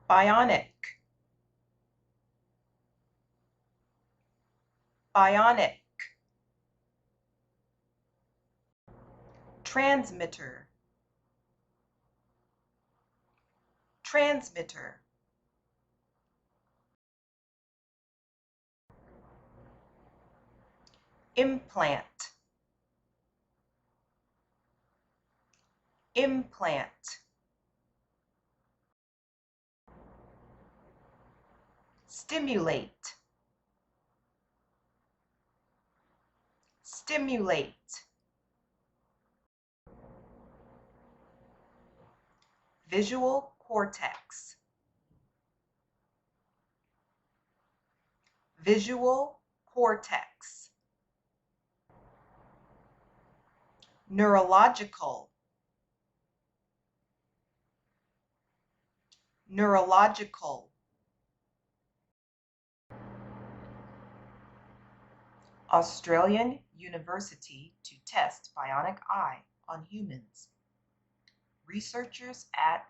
bionic, bionic, transmitter, transmitter, implant, implant, stimulate, stimulate, visual cortex, visual cortex, neurological, neurological, Australian University to test bionic eye on humans. Researchers at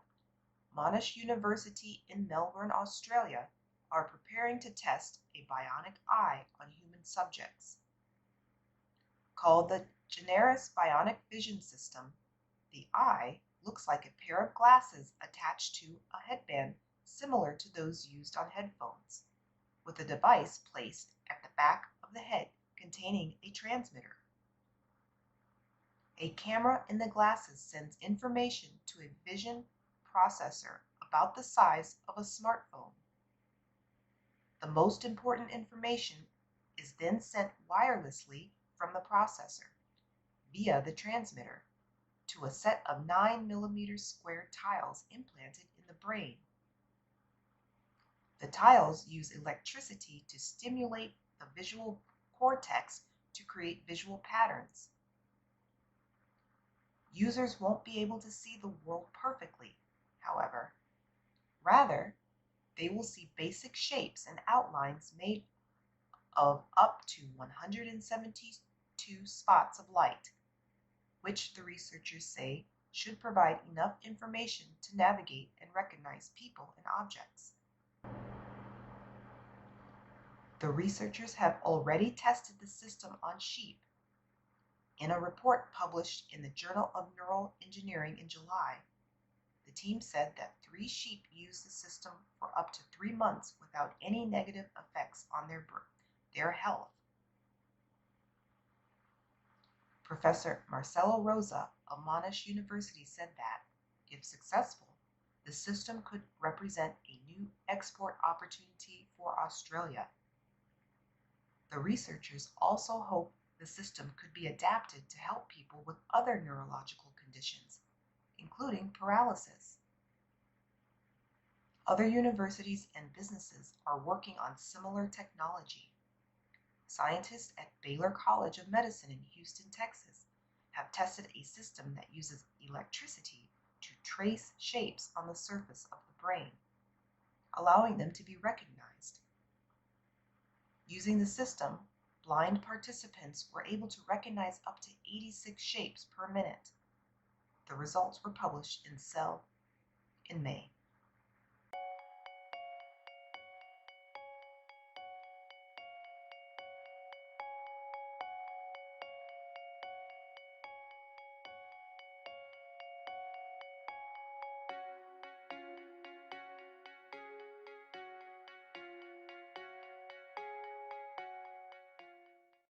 Monash University in Melbourne, Australia, are preparing to test a bionic eye on human subjects. Called the Generis Bionic Vision System, the eye looks like a pair of glasses attached to a headband similar to those used on headphones, with a device placed at the back of the head containing a transmitter. A camera in the glasses sends information to a vision processor about the size of a smartphone. The most important information is then sent wirelessly from the processor via the transmitter to a set of 9mm square tiles implanted in the brain. The tiles use electricity to stimulate the visual cortex to create visual patterns. Users won't be able to see the world perfectly, however. Rather, they will see basic shapes and outlines made of up to 172 spots of light, which the researchers say should provide enough information to navigate and recognize people and objects. The researchers have already tested the system on sheep. In a report published in the Journal of Neural Engineering in July, the team said that 3 sheep used the system for up to 3 months without any negative effects on their health. Professor Marcelo Rosa of Monash University said that, if successful, the system could represent a new export opportunity for Australia. The researchers also hope the system could be adapted to help people with other neurological conditions, including paralysis. Other universities and businesses are working on similar technology. Scientists at Baylor College of Medicine in Houston, Texas, have tested a system that uses electricity to trace shapes on the surface of the brain, allowing them to be recognized. Using the system, blind participants were able to recognize up to 86 shapes per minute. The results were published in Cell in May.